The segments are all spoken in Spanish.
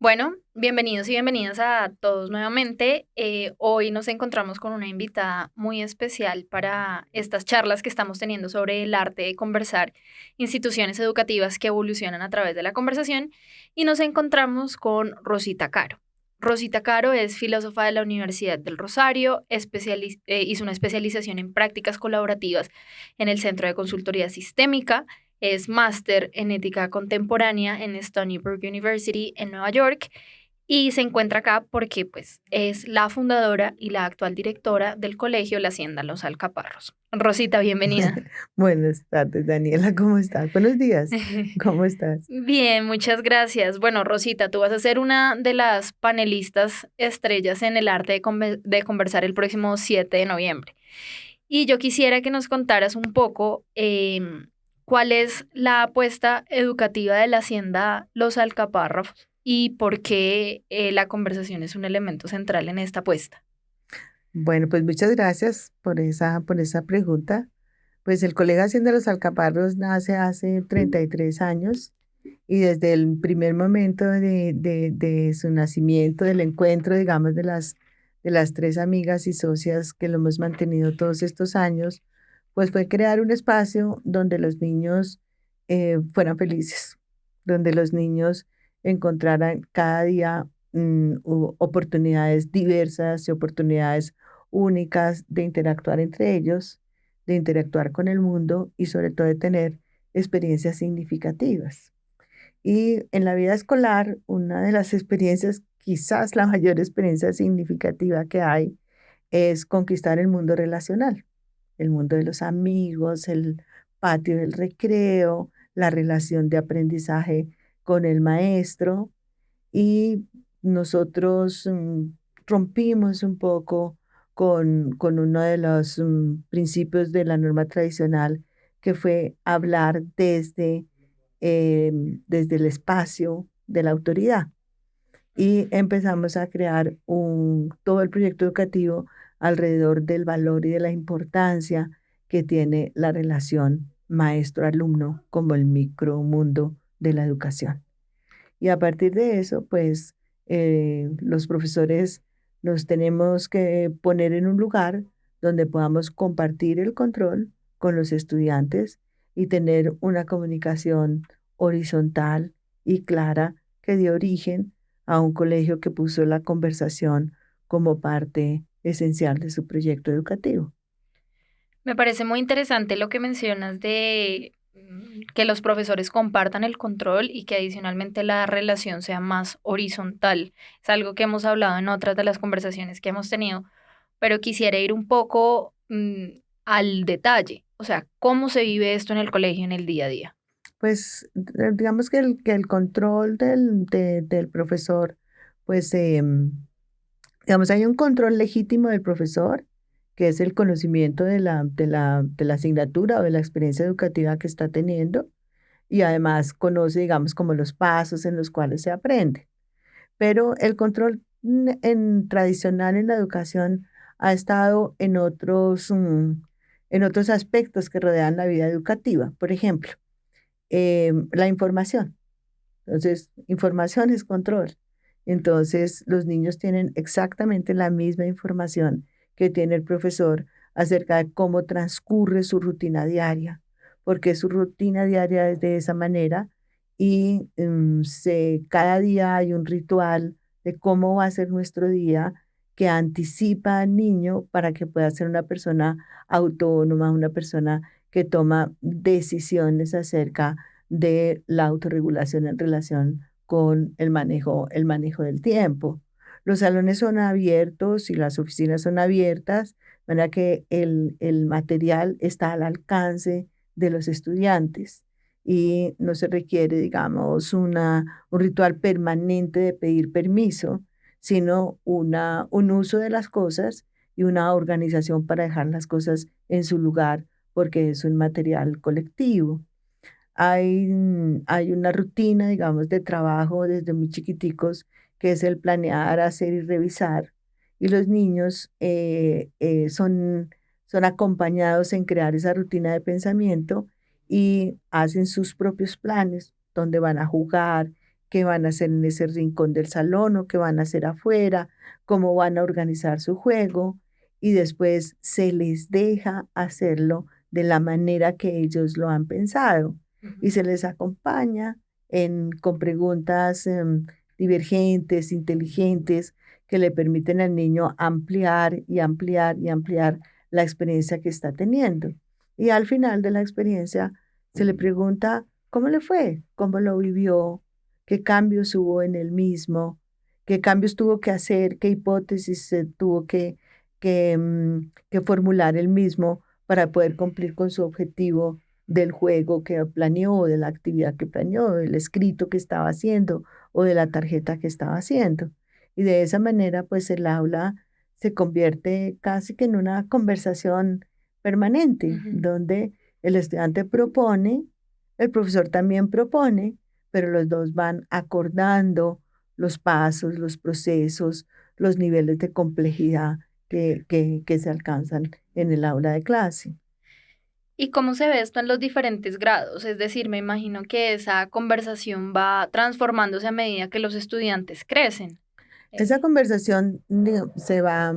Bueno, bienvenidos y bienvenidas a todos nuevamente. Hoy nos encontramos con una invitada muy especial para estas charlas que estamos teniendo sobre el arte de conversar, instituciones educativas que evolucionan a través de la conversación, y nos encontramos con Rosita Caro. Rosita Caro es filósofa de la Universidad del Rosario, hizo una especialización en prácticas colaborativas en el Centro de Consultoría Sistémica. Es máster en ética contemporánea en Stony Brook University en Nueva York y se encuentra acá porque pues, es la fundadora y la actual directora del colegio La Hacienda Los Alcaparros. Rosita, bienvenida. Buenas tardes, Daniela, ¿cómo estás? Buenos días, ¿cómo estás? Bien, muchas gracias. Bueno, Rosita, tú vas a ser una de las panelistas estrellas en el arte de conversar el próximo 7 de noviembre. Y yo quisiera que nos contaras un poco cuál es la apuesta educativa de la Hacienda Los Alcaparros y por qué la conversación es un elemento central en esta apuesta. Bueno, pues muchas gracias por esa pregunta. Pues el Colegio Hacienda Los Alcaparros nace hace 33 años y desde el primer momento de su nacimiento, del encuentro, digamos, de las tres amigas y socias que lo hemos mantenido todos estos años, pues fue crear un espacio donde los niños fueran felices, donde los niños encontraran cada día oportunidades diversas y oportunidades únicas de interactuar entre ellos, de interactuar con el mundo y sobre todo de tener experiencias significativas. Y en la vida escolar, una de las experiencias, quizás la mayor experiencia significativa que hay, es conquistar el mundo relacional, el mundo de los amigos, el patio del recreo, la relación de aprendizaje con el maestro. Y nosotros rompimos un poco con uno de los principios de la norma tradicional, que fue hablar desde el espacio de la autoridad. Y empezamos a crear todo el proyecto educativo alrededor del valor y de la importancia que tiene la relación maestro-alumno como el micromundo de la educación. Y a partir de eso, pues los profesores nos tenemos que poner en un lugar donde podamos compartir el control con los estudiantes y tener una comunicación horizontal y clara que dio origen a un colegio que puso la conversación como parte esencial de su proyecto educativo. Me parece muy interesante lo que mencionas de que los profesores compartan el control y que adicionalmente la relación sea más horizontal. Es algo que hemos hablado en otras de las conversaciones que hemos tenido, pero quisiera ir un poco al detalle, o sea, cómo se vive esto en el colegio en el día a día. Pues digamos que el control del profesor, pues digamos, hay un control legítimo del profesor, que es el conocimiento de la asignatura o de la experiencia educativa que está teniendo, y además conoce, digamos, como los pasos en los cuales se aprende. Pero el control tradicional en la educación ha estado en otros aspectos que rodean la vida educativa. Por ejemplo, la información. Entonces, información es control. Entonces, los niños tienen exactamente la misma información que tiene el profesor acerca de cómo transcurre su rutina diaria, porque su rutina diaria es de esa manera y cada día hay un ritual de cómo va a ser nuestro día que anticipa al niño para que pueda ser una persona autónoma, una persona que toma decisiones acerca de la autorregulación en relación con el manejo del tiempo. Los salones son abiertos y las oficinas son abiertas, de manera que el material está al alcance de los estudiantes y no se requiere, digamos, un ritual permanente de pedir permiso, sino un uso de las cosas y una organización para dejar las cosas en su lugar, porque es un material colectivo. Hay una rutina, digamos, de trabajo desde muy chiquiticos, que es el planear, hacer y revisar. Y los niños son acompañados en crear esa rutina de pensamiento y hacen sus propios planes, dónde van a jugar, qué van a hacer en ese rincón del salón o qué van a hacer afuera, cómo van a organizar su juego y después se les deja hacerlo de la manera que ellos lo han pensado y Ujú. se les acompaña con preguntas divergentes, inteligentes, que le permiten al niño ampliar y ampliar y ampliar la experiencia que está teniendo. Y al final de la experiencia se le pregunta cómo le fue, cómo lo vivió, qué cambios hubo en él mismo, qué cambios tuvo que hacer, qué hipótesis se tuvo que formular él mismo para poder cumplir con su objetivo del juego que planeó, de la actividad que planeó, del escrito que estaba haciendo o de la tarjeta que estaba haciendo. Y de esa manera, pues el aula se convierte casi que en una conversación permanente, Ujú. donde el estudiante propone, el profesor también propone, pero los dos van acordando los pasos, los procesos, los niveles de complejidad que se alcanzan en el aula de clase. ¿Y cómo se ve esto en los diferentes grados? Es decir, me imagino que esa conversación va transformándose a medida que los estudiantes crecen. Esa Eh, conversación se va,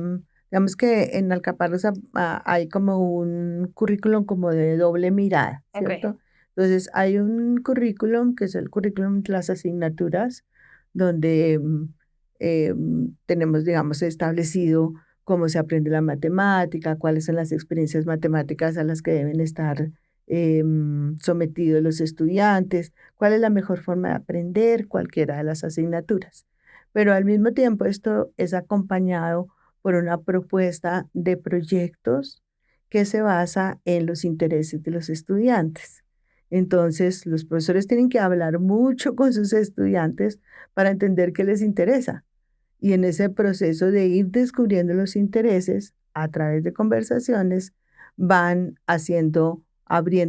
digamos que en Alcaparras hay como un currículum como de doble mirada, ok. ¿cierto? Entonces hay un currículum que es el currículum de las asignaturas, donde tenemos, digamos, establecido cómo se aprende la matemática, cuáles son las experiencias matemáticas a las que deben estar sometidos los estudiantes, cuál es la mejor forma de aprender cualquiera de las asignaturas. Pero al mismo tiempo esto es acompañado por una propuesta de proyectos que se basa en los intereses de los estudiantes. Entonces, los profesores tienen que hablar mucho con sus estudiantes para entender qué les interesa. Y en ese proceso de ir descubriendo los intereses a través de conversaciones, van abriendo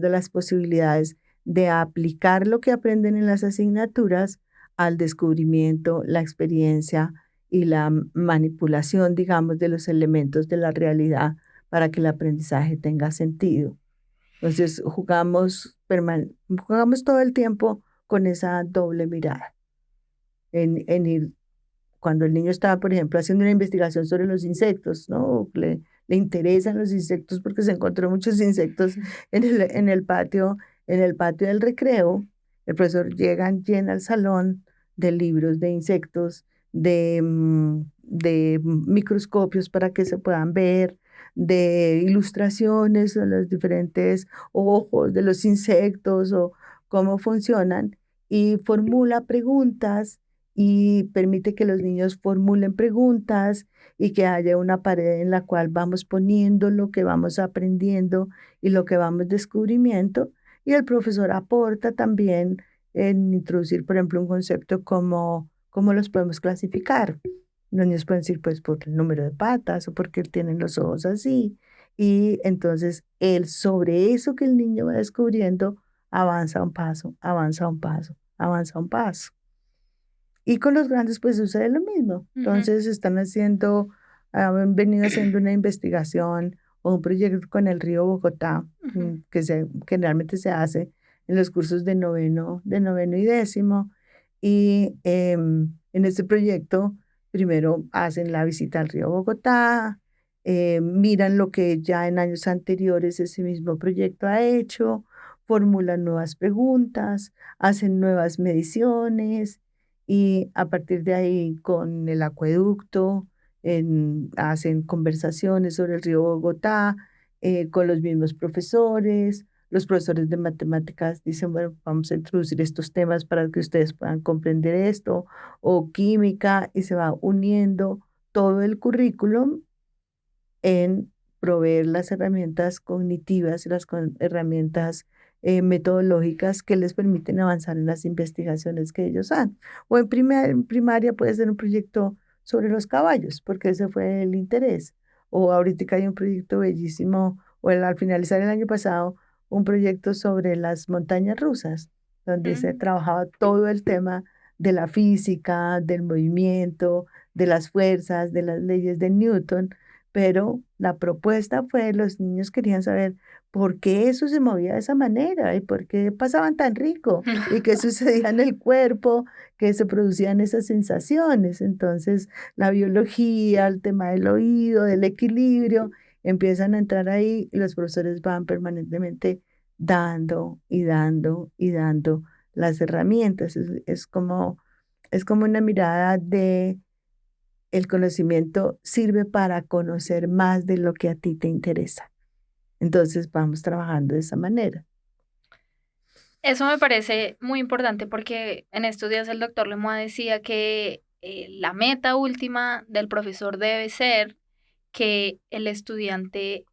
las posibilidades de aplicar lo que aprenden en las asignaturas al descubrimiento, la experiencia y la manipulación, digamos, de los elementos de la realidad para que el aprendizaje tenga sentido. Entonces, jugamos todo el tiempo con esa doble mirada, en ir cuando el niño estaba, por ejemplo, haciendo una investigación sobre los insectos, ¿no? Le interesan los insectos porque se encontró muchos insectos en el patio del recreo. El profesor llena el salón de libros de insectos, de microscopios para que se puedan ver, de ilustraciones de los diferentes ojos de los insectos o cómo funcionan, y formula preguntas y permite que los niños formulen preguntas y que haya una pared en la cual vamos poniendo lo que vamos aprendiendo y lo que vamos descubrimiento. Y el profesor aporta también en introducir, por ejemplo, un concepto como cómo los podemos clasificar. Los niños pueden decir, pues, por el número de patas o porque tienen los ojos así. Y entonces, sobre eso que el niño va descubriendo, avanza un paso, avanza un paso, avanza un paso. Y con los grandes pues sucede lo mismo. Ujú. Entonces han venido haciendo una investigación o un proyecto con el río Bogotá, Ujú. generalmente se hace en los cursos de noveno y décimo. Y en este proyecto primero hacen la visita al río Bogotá, miran lo que ya en años anteriores ese mismo proyecto ha hecho, formulan nuevas preguntas, hacen nuevas mediciones y a partir de ahí con el acueducto hacen conversaciones sobre el río Bogotá con los mismos profesores. Los profesores de matemáticas dicen, bueno, vamos a introducir estos temas para que ustedes puedan comprender esto, o química, y se va uniendo todo el currículum en proveer las herramientas cognitivas y las herramientas metodológicas que les permiten avanzar en las investigaciones que ellos han. O en primaria puede ser un proyecto sobre los caballos, porque ese fue el interés. O ahorita hay un proyecto bellísimo, o al finalizar el año pasado, un proyecto sobre las montañas rusas, donde se Mm. trabajaba todo el tema de la física, del movimiento, de las fuerzas, de las leyes de Newton, pero la propuesta fue, los niños querían saber por qué eso se movía de esa manera y por qué pasaban tan rico y qué sucedía en el cuerpo, que se producían esas sensaciones. Entonces, la biología, el tema del oído, del equilibrio, empiezan a entrar ahí y los profesores van permanentemente dando y dando y dando las herramientas. Es como una mirada de el conocimiento sirve para conocer más de lo que a ti te interesa. Entonces vamos trabajando de esa manera. Eso me parece muy importante porque en estos días el doctor Lemoine decía que la meta última del profesor debe ser que el estudiante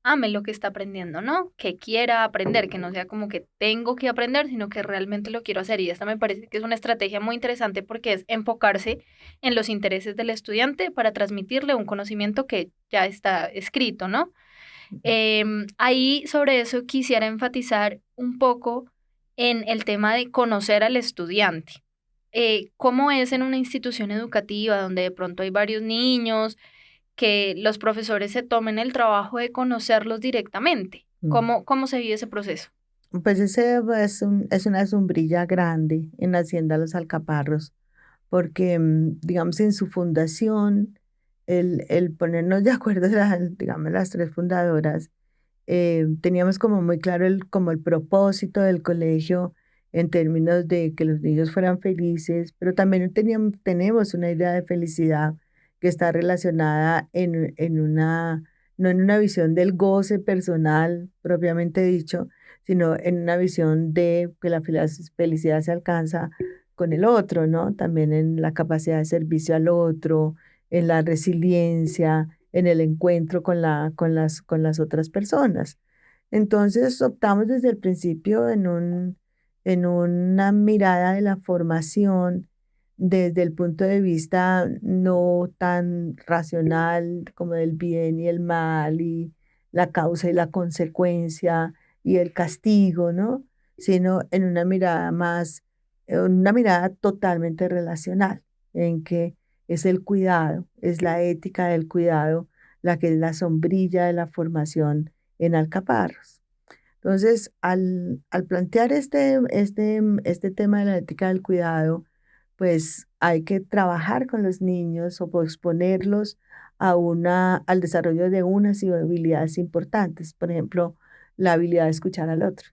ame lo que está aprendiendo, ¿no? Que quiera aprender, que no sea como que tengo que aprender, sino que realmente lo quiero hacer. Y esta me parece que es una estrategia muy interesante porque es enfocarse en los intereses del estudiante para transmitirle un conocimiento que ya está escrito, ¿no? Ahí sobre eso quisiera enfatizar un poco en el tema de conocer al estudiante. ¿Cómo es en una institución educativa donde de pronto hay varios niños, que los profesores se tomen el trabajo de conocerlos directamente? Mm. ¿Cómo se vive ese proceso? Pues ese es una sombrilla grande en la Hacienda Los Alcaparros, porque, digamos, en su fundación, el ponernos de acuerdo, digamos, las tres fundadoras, teníamos como muy claro como el propósito del colegio en términos de que los niños fueran felices, pero también tenemos una idea de felicidad que está relacionada no en una visión del goce personal propiamente dicho, sino en una visión de que la felicidad se alcanza con el otro, ¿no? También en la capacidad de servicio al otro, en la resiliencia, en el encuentro con las otras personas. Entonces optamos desde el principio en una mirada de la formación desde el punto de vista no tan racional como del bien y el mal y la causa y la consecuencia y el castigo, ¿no? Sino en una mirada totalmente relacional, en que es el cuidado, es la ética del cuidado la que es la sombrilla de la formación en Alcaparros. Entonces, al plantear este tema de la ética del cuidado, pues hay que trabajar con los niños o exponerlos al desarrollo de unas habilidades importantes. Por ejemplo, la habilidad de escuchar al otro.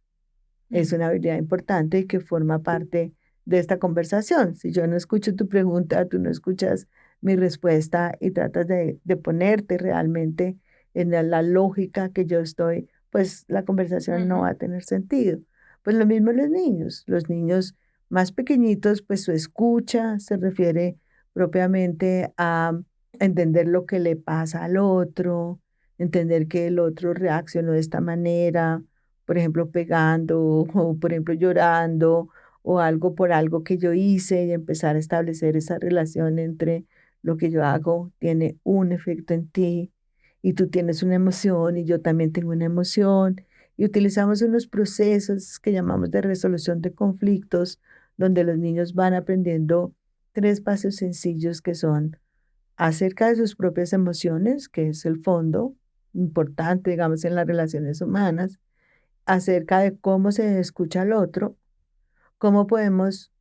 Es una habilidad importante y que forma parte de esta conversación. Si yo no escucho tu pregunta, tú no escuchas mi respuesta y tratas de ponerte realmente en la lógica que yo estoy, pues la conversación no Ujú. va a tener sentido. Pues lo mismo los niños más pequeñitos, pues su escucha se refiere propiamente a entender lo que le pasa al otro, entender que el otro reaccionó de esta manera, por ejemplo, pegando o, por ejemplo, llorando o algo por algo que yo hice y empezar a establecer esa relación entre lo que yo hago tiene un efecto en ti y tú tienes una emoción y yo también tengo una emoción y utilizamos unos procesos que llamamos de resolución de conflictos donde los niños van aprendiendo tres pasos sencillos que son acerca de sus propias emociones, que es el fondo importante, digamos, en las relaciones humanas, acerca de cómo se escucha al otro, cómo podemos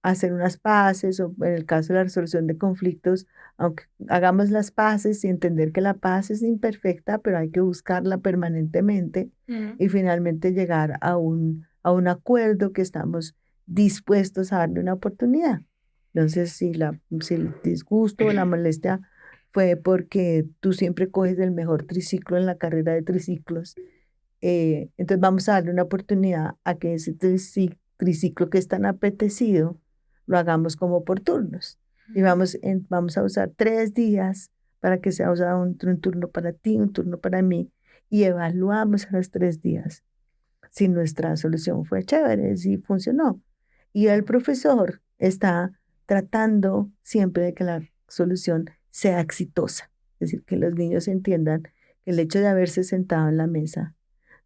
hacer unas paces o en el caso de la resolución de conflictos, aunque hagamos las paces y entender que la paz es imperfecta, pero hay que buscarla permanentemente Mm. y finalmente llegar a un acuerdo que estamos dispuestos a darle una oportunidad. Entonces, si el disgusto o la molestia fue porque tú siempre coges el mejor triciclo en la carrera de triciclos, entonces vamos a darle una oportunidad a que ese triciclo que es tan apetecido lo hagamos como por turnos. Y vamos a usar 3 días para que sea usado un turno para ti, un turno para mí, y evaluamos a los 3 días si nuestra solución fue chévere, si funcionó. Y el profesor está tratando siempre de que la solución sea exitosa, es decir, que los niños entiendan que el hecho de haberse sentado en la mesa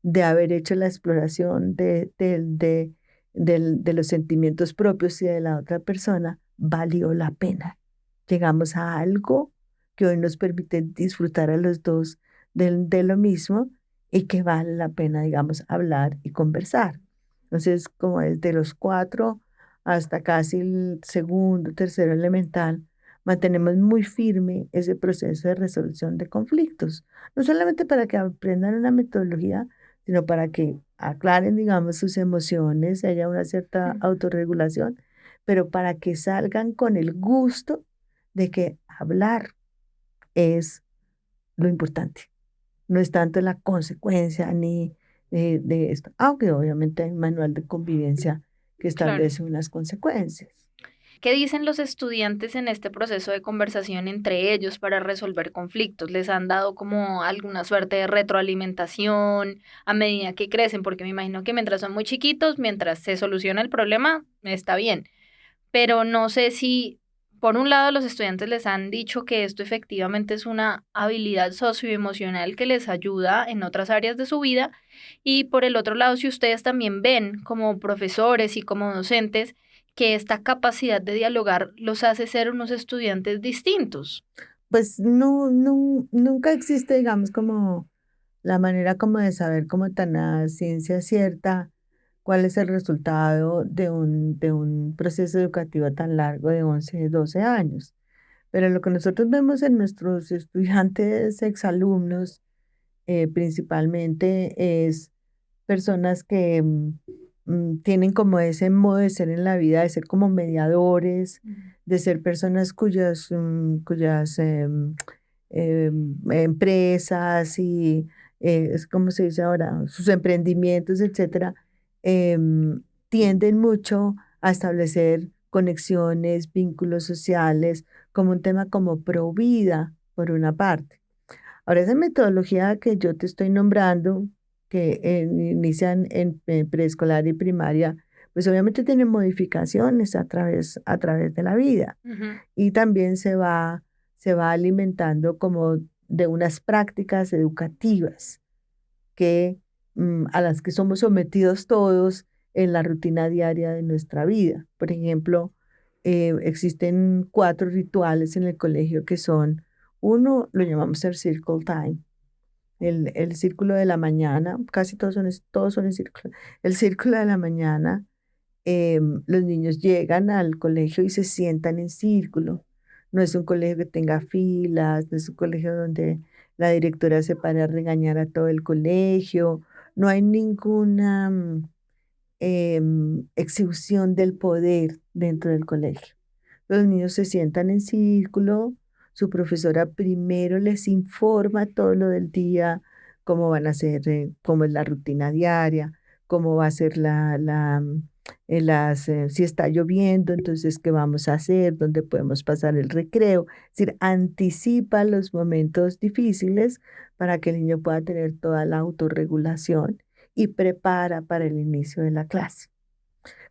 de haber hecho la exploración de los sentimientos propios y de la otra persona, valió la pena. Llegamos a algo que hoy nos permite disfrutar a los dos de lo mismo y que vale la pena, digamos, hablar y conversar. Entonces, como desde los 4 hasta casi el segundo, tercero elemental, mantenemos muy firme ese proceso de resolución de conflictos, no solamente para que aprendan una metodología, sino para que aclaren, digamos, sus emociones, haya una cierta Ujú. autorregulación, pero para que salgan con el gusto de que hablar es lo importante. No es tanto la consecuencia ni de esto, aunque obviamente hay un manual de convivencia que Claro. establece unas consecuencias. ¿Qué dicen los estudiantes en este proceso de conversación entre ellos para resolver conflictos? ¿Les han dado como alguna suerte de retroalimentación a medida que crecen? Porque me imagino que mientras son muy chiquitos, mientras se soluciona el problema, está bien. Pero no sé si, por un lado, los estudiantes les han dicho que esto efectivamente es una habilidad socioemocional que les ayuda en otras áreas de su vida, y por el otro lado, si ustedes también ven como profesores y como docentes que esta capacidad de dialogar los hace ser unos estudiantes distintos. Pues nunca existe, digamos, como la manera como de saber como tan a ciencia cierta cuál es el resultado de un proceso educativo tan largo de 11 12 años. Pero lo que nosotros vemos en nuestros estudiantes, exalumnos, principalmente es personas que tienen como ese modo de ser en la vida, de ser como mediadores, Mm. de ser personas cuyas empresas y, es como se dice ahora, sus emprendimientos, etcétera, tienden mucho a establecer conexiones, vínculos sociales, como un tema como pro vida, por una parte. Ahora, esa metodología que yo te estoy nombrando, que inician en preescolar y primaria, pues obviamente tiene modificaciones a través de la vida Ujú. y también se va alimentando como de unas prácticas educativas que, a las que somos sometidos todos en la rutina diaria de nuestra vida. Por ejemplo, existen 4 rituales en el colegio que son, uno lo llamamos el circle time, el círculo de la mañana, casi todos son en círculo. El círculo de la mañana, los niños llegan al colegio y se sientan en círculo. No es un colegio que tenga filas, no es un colegio donde la directora se para a regañar a todo el colegio, no hay ninguna exhibición del poder dentro del colegio. Los niños se sientan en círculo, su profesora primero les informa todo lo del día, cómo van a hacer, cómo es la rutina diaria, cómo va a ser si está lloviendo, entonces qué vamos a hacer, dónde podemos pasar el recreo. Es decir, anticipa los momentos difíciles para que el niño pueda tener toda la autorregulación y prepara para el inicio de la clase.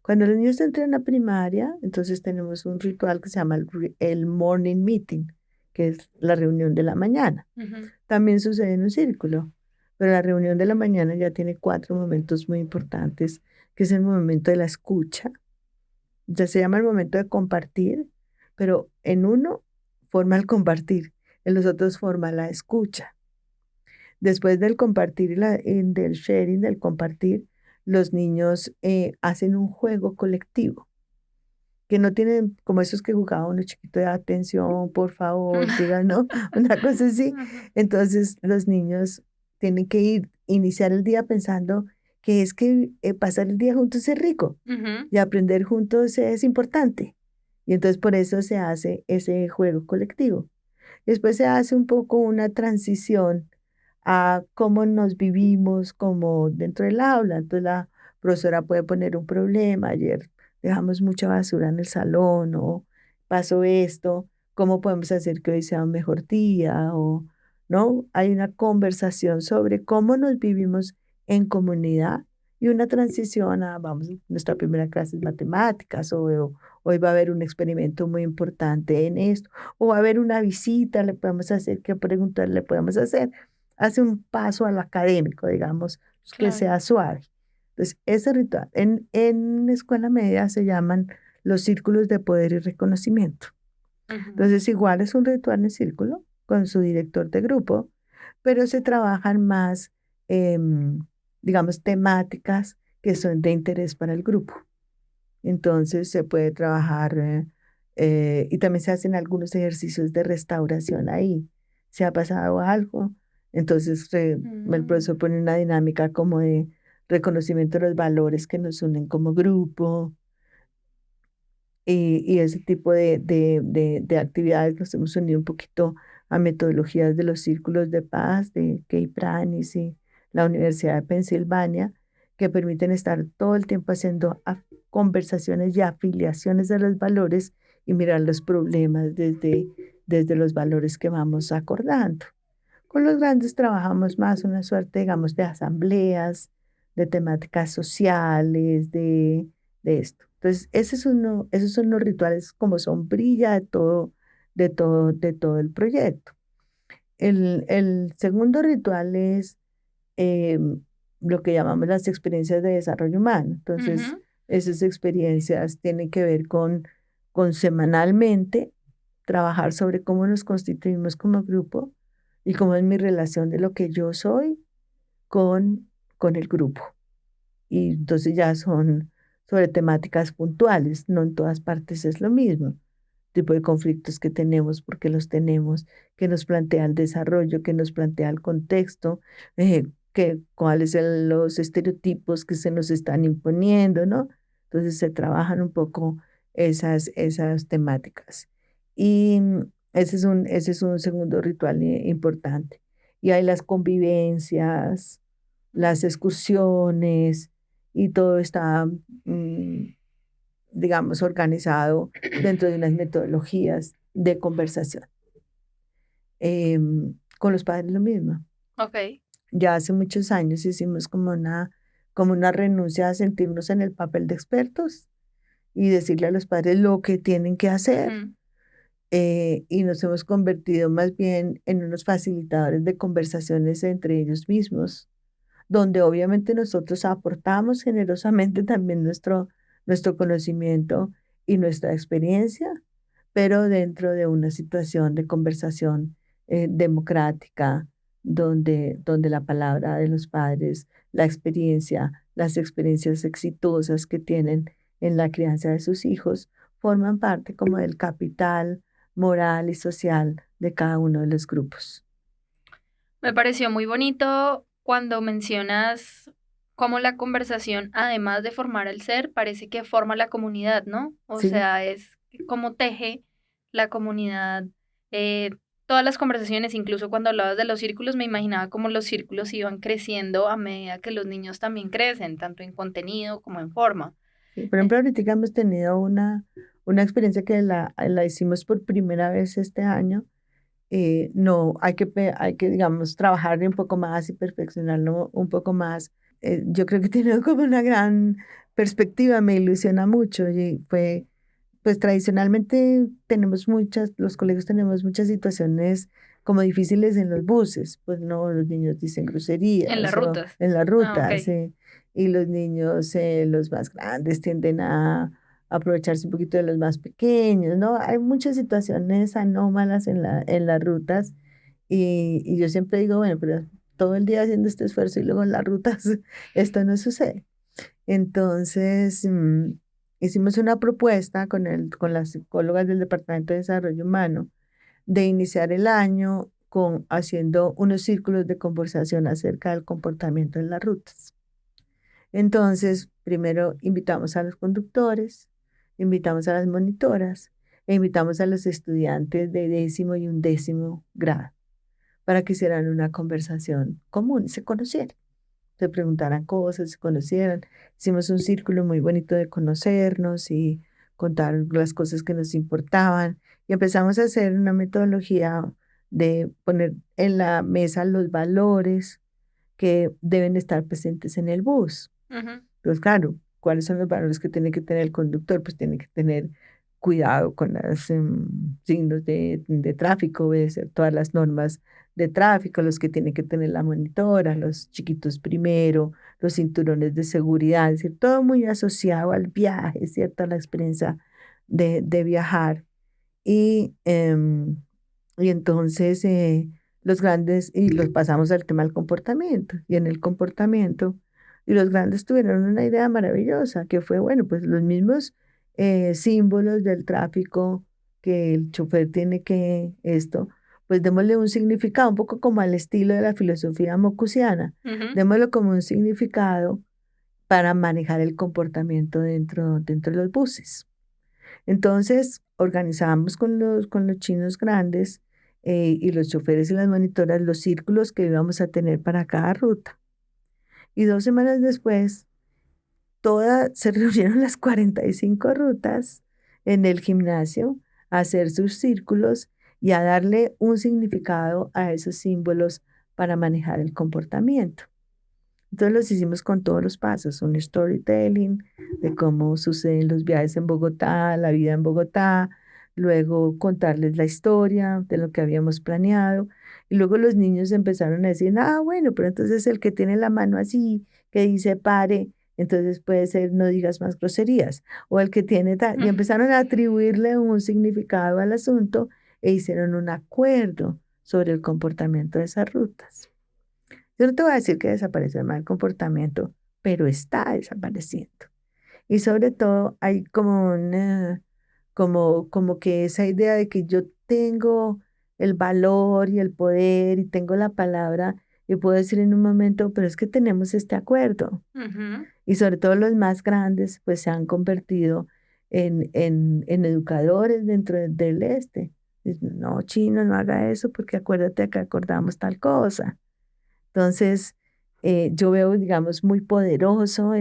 Cuando los niños entran a primaria, entonces tenemos un ritual que se llama el morning meeting, que es la reunión de la mañana. Ujú. También sucede en un círculo, pero la reunión de la mañana ya tiene 4 momentos muy importantes, que es el momento de la escucha, ya se llama el momento de compartir, pero en uno forma el compartir, en los otros forma la escucha. Después del compartir del sharing, del compartir, los niños hacen un juego colectivo que no tienen como esos que jugaba uno chiquito de atención, por favor, diga, ¿no? Una cosa así. Ujú. Entonces los niños tienen que iniciar el día pensando que es que pasar el día juntos es rico Ujú. y aprender juntos es importante. Y entonces por eso se hace ese juego colectivo. Después se hace un poco una transición a cómo nos vivimos como dentro del aula. Entonces la profesora puede poner un problema, ayer dejamos mucha basura en el salón o pasó esto, ¿cómo podemos hacer que hoy sea un mejor día? O, ¿no? Hay una conversación sobre cómo nos vivimos en comunidad y una transición a, vamos, nuestra primera clase es matemáticas o hoy va a haber un experimento muy importante en esto o va a haber una visita, le podemos hacer, qué preguntas le podemos hacer. Hace un paso al académico, digamos, que Claro. sea suave. Entonces, ese ritual en escuela media se llaman los círculos de poder y reconocimiento. Ujú. Entonces, igual es un ritual en círculo, con su director de grupo, pero se trabajan más, em, digamos, temáticas que son de interés para el grupo. Entonces se puede trabajar y también se hacen algunos ejercicios de restauración ahí. ¿Se ha pasado algo? Entonces el Mm, profesor pone una dinámica como de reconocimiento de los valores que nos unen como grupo y ese tipo de actividades nos hemos unido un poquito a metodologías de los círculos de paz de Kay Pranis y la Universidad de Pensilvania, que permiten estar todo el tiempo haciendo conversaciones y afiliaciones de los valores y mirar los problemas desde los valores que vamos acordando. Con los grandes trabajamos más una suerte, digamos, de asambleas, de temáticas sociales, de esto. Entonces, esos son los rituales como sombrilla de todo el proyecto. El segundo ritual es eh, lo que llamamos las experiencias de desarrollo humano. Entonces, ujú. esas experiencias tienen que ver con semanalmente trabajar sobre cómo nos constituimos como grupo y cómo es mi relación de lo que yo soy con, con el grupo. Y entonces ya son sobre temáticas puntuales, no en todas partes es lo mismo. Tipo de conflictos que tenemos, por qué los tenemos, qué nos plantea el desarrollo, qué nos plantea el contexto, cuáles son los estereotipos que se nos están imponiendo, ¿no? Entonces se trabajan un poco esas temáticas. Y ese es un segundo ritual importante. Y hay las convivencias, las excursiones, y todo está, digamos, organizado dentro de unas metodologías de conversación. Con los padres lo mismo. Ok. Ya hace muchos años hicimos como una renuncia a sentirnos en el papel de expertos y decirle a los padres lo que tienen que hacer. Ujú. Y nos hemos convertido más bien en unos facilitadores de conversaciones entre ellos mismos, donde obviamente nosotros aportamos generosamente también nuestro conocimiento y nuestra experiencia, pero dentro de una situación de conversación democrática, donde la palabra de los padres, la experiencia, las experiencias exitosas que tienen en la crianza de sus hijos, forman parte como del capital moral y social de cada uno de los grupos. Me pareció muy bonito cuando mencionas cómo la conversación, además de formar el ser, parece que forma la comunidad, ¿no? O Sí, sea, es como teje la comunidad. eh, Todas las conversaciones, incluso cuando hablabas de los círculos, me imaginaba cómo los círculos iban creciendo a medida que los niños también crecen, tanto en contenido como en forma. sí. Por Eh, ejemplo, ahorita hemos tenido una experiencia que la hicimos por primera vez este año. No, hay que, digamos, trabajar un poco más y perfeccionarlo un poco más. Yo creo que tiene como una gran perspectiva, me ilusiona mucho y pues tradicionalmente los colegios tenemos muchas situaciones como difíciles en los buses, pues no, los niños dicen en las groserías o rutas. en las Ah, ok. rutas, y los niños, los más grandes tienden a aprovecharse un poquito de los más pequeños, ¿no? Hay muchas situaciones anómalas en las rutas y yo siempre digo, bueno, pero todo el día haciendo este esfuerzo y luego en las rutas esto no sucede. Entonces, hicimos una propuesta con las psicólogas del Departamento de Desarrollo Humano de iniciar el año haciendo unos círculos de conversación acerca del comportamiento en las rutas. Entonces, primero invitamos a los conductores, invitamos a las monitoras e invitamos a los estudiantes de 10º y 11º grado para que hicieran una conversación común y se conocieran, se preguntaran cosas, se conocieran. Hicimos un círculo muy bonito de conocernos y contar las cosas que nos importaban. Y empezamos a hacer una metodología de poner en la mesa los valores que deben estar presentes en el bus. Ujú. Pues claro, ¿cuáles son los valores que tiene que tener el conductor? Pues tiene que tener cuidado con los signos de tráfico, obedecer todas las normas de tráfico, los que tiene que tener la monitora, los chiquitos primero, los cinturones de seguridad, es decir, todo muy asociado al viaje, ¿cierto? A la experiencia de viajar. Y Y entonces los grandes, y los pasamos al tema del comportamiento, y en el comportamiento, y los grandes tuvieron una idea maravillosa, que fue, bueno, pues los mismos símbolos del tráfico que el chofer tiene que, esto, pues démosle un significado, un poco como al estilo de la filosofía mocusiana, Ujú. démoslo como un significado para manejar el comportamiento dentro de los buses. Entonces, organizábamos con los chinos grandes y los choferes y las monitoras los círculos que íbamos a tener para cada ruta. Y 2 semanas después, se reunieron las 45 rutas en el gimnasio a hacer sus círculos y a darle un significado a esos símbolos para manejar el comportamiento. Entonces los hicimos con todos los pasos, un storytelling de cómo suceden los viajes en Bogotá, la vida en Bogotá, luego contarles la historia de lo que habíamos planeado, y luego los niños empezaron a decir, ah, bueno, pero entonces el que tiene la mano así, que dice pare, entonces puede ser no digas más groserías, o el que tiene tal, y empezaron a atribuirle un significado al asunto e hicieron un acuerdo sobre el comportamiento de esas rutas. Yo no te voy a decir que desapareció el mal comportamiento, pero está desapareciendo. Y sobre todo hay como que esa idea de que yo tengo el valor y el poder y tengo la palabra y puedo decir en un momento, pero es que tenemos este acuerdo. Ujú. Y sobre todo los más grandes, pues se han convertido en educadores dentro del este. No, chino, no haga eso porque acuérdate que acordamos tal cosa. Entonces, yo veo, digamos, muy poderoso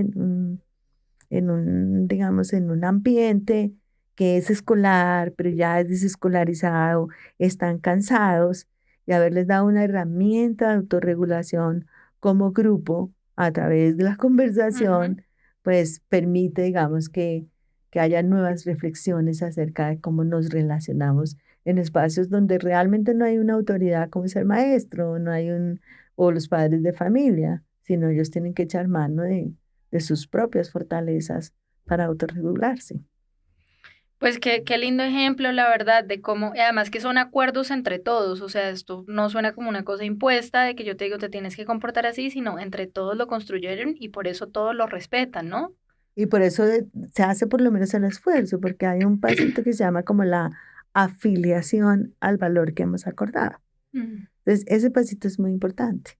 digamos, en un ambiente que es escolar, pero ya es desescolarizado, están cansados y haberles dado una herramienta de autorregulación como grupo a través de la Ujú. conversación, pues permite, digamos, que haya nuevas reflexiones acerca de cómo nos relacionamos en espacios donde realmente no hay una autoridad como es el maestro, no hay o los padres de familia, sino ellos tienen que echar mano de sus propias fortalezas para autorregularse. Pues qué lindo ejemplo, la verdad, de cómo, y además que son acuerdos entre todos, o sea, esto no suena como una cosa impuesta de que yo te digo te tienes que comportar así, sino entre todos lo construyeron y por eso todos lo respetan, ¿no? Y por eso se hace por lo menos el esfuerzo, porque hay un pasito que se llama como la afiliación al valor que hemos acordado. Mm. Entonces, ese pasito es muy importante.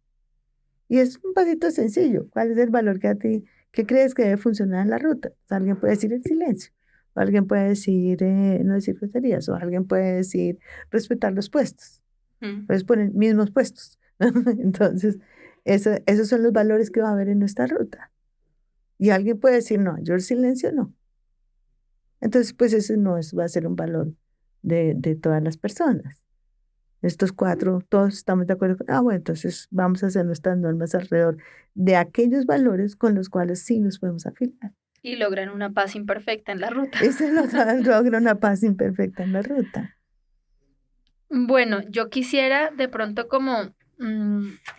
Y es un pasito sencillo. ¿Cuál es el valor que a ti, qué crees que debe funcionar en la ruta? O sea, alguien puede decir el silencio, o alguien puede decir no decir groserías, o alguien puede decir respetar los puestos. Mm. Puedes poner mismos puestos. Entonces, esos son los valores que va a haber en nuestra ruta. Y alguien puede decir, no, yo el silencio no. Entonces, pues ese no va a ser un valor de todas las personas. Estos cuatro, todos estamos de acuerdo bueno, entonces vamos a hacer nuestras normas alrededor de aquellos valores con los cuales sí nos podemos afiliar. Y logran una paz imperfecta en la ruta. Ese nos logra una paz imperfecta en la ruta. Bueno, yo quisiera de pronto como,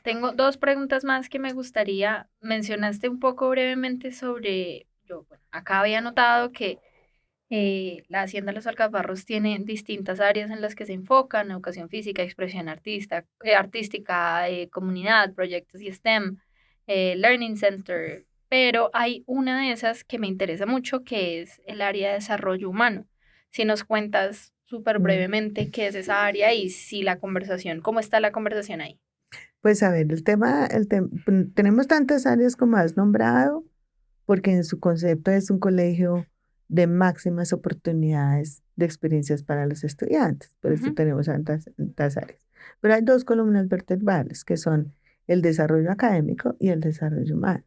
tengo dos preguntas más que me gustaría. Mencionaste un poco brevemente sobre, yo bueno, acá había notado que la Hacienda Los Alcaparros tiene distintas áreas en las que se enfocan: educación física, expresión artística, comunidad, proyectos y STEM, Learning Center, pero hay una de esas que me interesa mucho, que es el área de desarrollo humano. Si nos cuentas súper Mm. brevemente qué es esa área y si la conversación, cómo está la conversación ahí. Pues a ver, tenemos tantas áreas como has nombrado, porque en su concepto es un colegio de máximas oportunidades de experiencias para los estudiantes. Por eso Ujú. tenemos tantas áreas. Pero hay dos columnas vertebrales, que son el desarrollo académico y el desarrollo humano.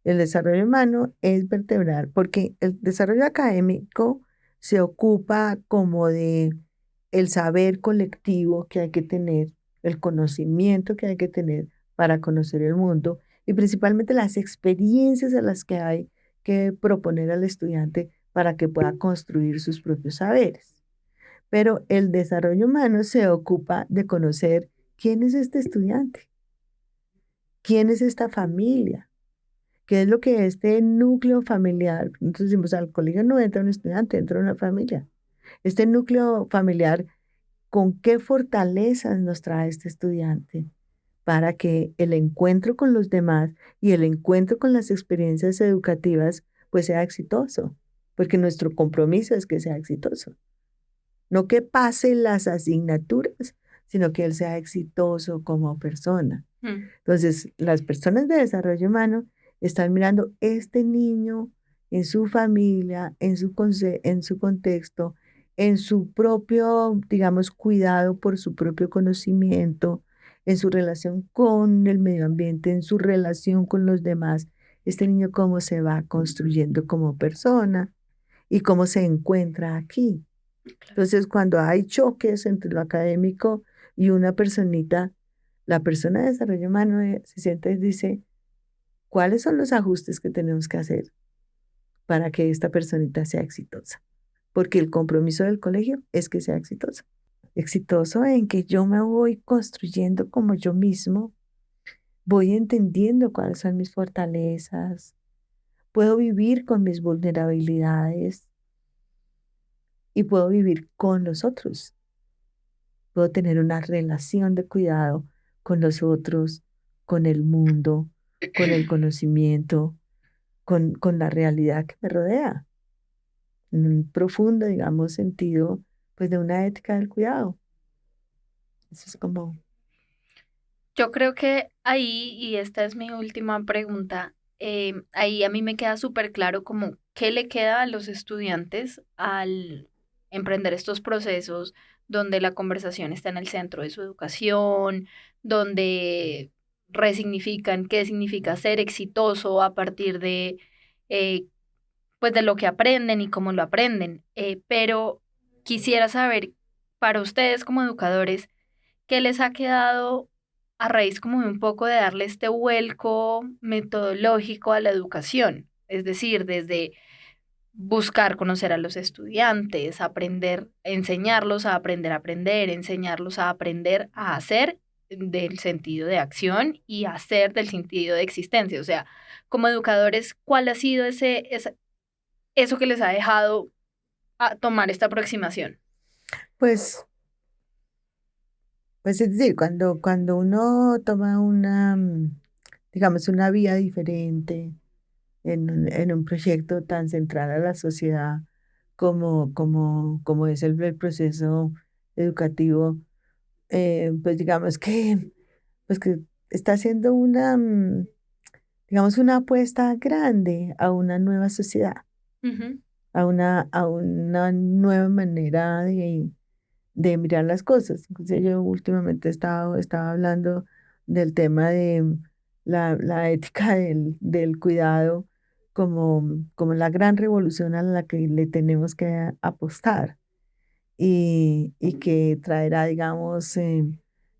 El desarrollo humano es vertebral porque el desarrollo académico se ocupa como de el saber colectivo que hay que tener, el conocimiento que hay que tener para conocer el mundo y principalmente las experiencias a las que hay que proponer al estudiante para que pueda construir sus propios saberes. Pero el desarrollo humano se ocupa de conocer quién es este estudiante, quién es esta familia, qué es lo que este núcleo familiar, nosotros decimos al colegio no entra un estudiante, entra una familia. Este núcleo familiar con qué fortalezas nos trae este estudiante para que el encuentro con los demás y el encuentro con las experiencias educativas pues sea exitoso, porque nuestro compromiso es que sea exitoso. No que pase las asignaturas, sino que él sea exitoso como persona. Mm, Entonces, las personas de desarrollo humano están mirando este niño en su familia, en su contexto, en su propio, digamos, cuidado por su propio conocimiento, en su relación con el medio ambiente, en su relación con los demás. Este niño cómo se va construyendo como persona y cómo se encuentra aquí. claro. Entonces, cuando hay choques entre lo académico y una personita, la persona de desarrollo humano se sienta y dice, ¿cuáles son los ajustes que tenemos que hacer para que esta personita sea exitosa? Porque el compromiso del colegio es que sea exitoso. Exitoso en que yo me voy construyendo como yo mismo, voy entendiendo cuáles son mis fortalezas, puedo vivir con mis vulnerabilidades y puedo vivir con los otros. Puedo tener una relación de cuidado con los otros, con el mundo, con el conocimiento, con la realidad que me rodea, en un profundo, digamos, sentido, pues de una ética del cuidado. Eso es como, Yo creo que ahí, y esta es mi última pregunta, ahí a mí me queda súper claro como qué le queda a los estudiantes al emprender estos procesos donde la conversación está en el centro de su educación, donde resignifican qué significa ser exitoso a partir de, eh, pues de lo que aprenden y cómo lo aprenden. Pero quisiera saber, para ustedes como educadores, ¿qué les ha quedado a raíz como de un poco de darle este vuelco metodológico a la educación? Es decir, desde buscar conocer a los estudiantes, aprender, enseñarlos a aprender, enseñarlos a aprender a hacer del sentido de acción y hacer del sentido de existencia. O sea, como educadores, ¿cuál ha sido eso que les ha dejado a tomar esta aproximación? pues, pues es decir, cuando uno toma una, digamos, una vía diferente en un proyecto tan central a la sociedad como es el proceso educativo, pues digamos pues que está haciendo una, digamos, una apuesta grande a una nueva sociedad, Ujú, a una nueva manera de mirar las cosas. Entonces, yo últimamente estaba hablando del tema de la ética del cuidado como la gran revolución a la que le tenemos que apostar y que traerá, digamos,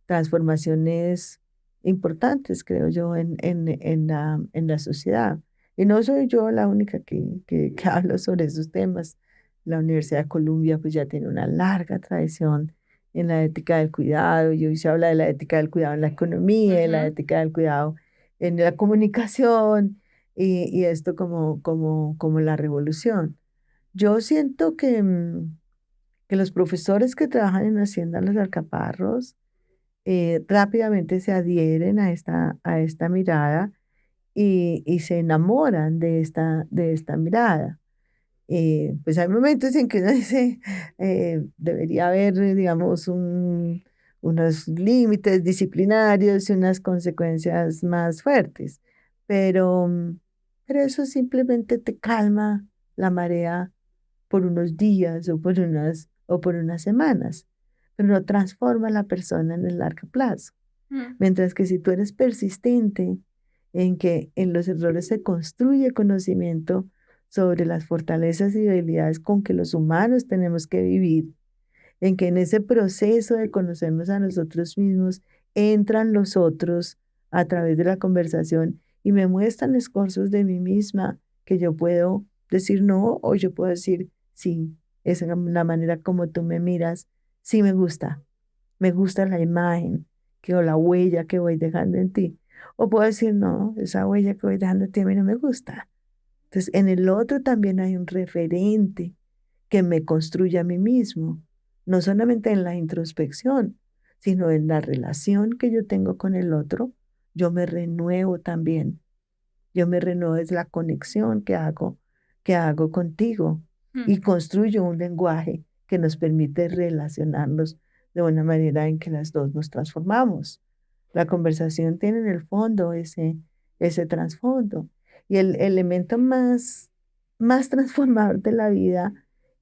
transformaciones importantes, creo yo, en la sociedad. Y no soy yo la única que hablo sobre esos temas. La Universidad de Columbia pues ya tiene una larga tradición en la ética del cuidado, y hoy se habla de la ética del cuidado en la economía, de la ujú. ética del cuidado en la comunicación, y esto como la revolución. Yo siento que los profesores que trabajan en Hacienda Los Alcaparros rápidamente se adhieren a esta mirada y se enamoran de esta mirada. Pues hay momentos en que uno dice, debería haber, digamos, unos límites disciplinarios y unas consecuencias más fuertes, pero, pero eso simplemente te calma la marea por unos días o por unas semanas, pero no transforma a la persona en el largo plazo. Mm, Mientras que si tú eres persistente en que en los errores se construye conocimiento sobre las fortalezas y debilidades con que los humanos tenemos que vivir, en que en ese proceso de conocernos a nosotros mismos entran los otros a través de la conversación y me muestran esfuerzos de mí misma que yo puedo decir no o yo puedo decir sí, esa es la manera como tú me miras, sí me gusta la imagen que o la huella que voy dejando en ti. O puedo decir no, esa huella que voy dejando en ti a mí no me gusta. Entonces, en el otro también hay un referente que me construye a mí mismo, no solamente en la introspección, sino en la relación que yo tengo con el otro, yo me renuevo también. Yo me renuevo, es la conexión que hago contigo Mm. y construyo un lenguaje que nos permite relacionarnos de una manera en que las dos nos transformamos. La conversación tiene en el fondo ese trasfondo. Y el elemento más transformador de la vida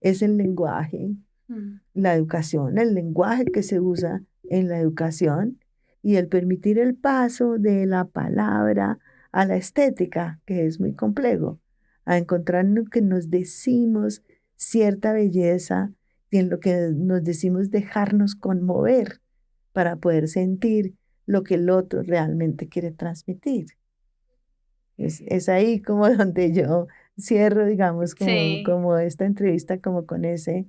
es el lenguaje, Mm. la educación, el lenguaje que se usa en la educación y el permitir el paso de la palabra a la estética, que es muy complejo, a encontrar en lo que nos decimos cierta belleza y en lo que nos decimos dejarnos conmover para poder sentir lo que el otro realmente quiere transmitir. Es ahí como donde yo cierro, digamos, Sí. como esta entrevista, como con ese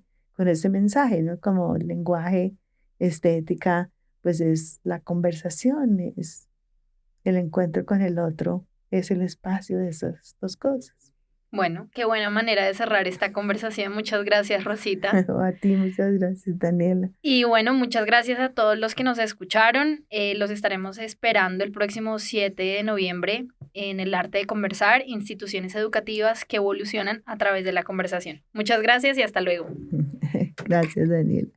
mensaje, ¿no? Como lenguaje, estética, pues es la conversación, es el encuentro con el otro, es el espacio de esas dos cosas. Bueno, qué buena manera de cerrar esta conversación. Muchas gracias, Rosita. A ti, muchas gracias, Daniela. Y bueno, muchas gracias a todos los que nos escucharon. Los estaremos esperando el próximo 7 de noviembre en el arte de conversar, instituciones educativas que evolucionan a través de la conversación. Muchas gracias y hasta luego. Gracias, Daniela.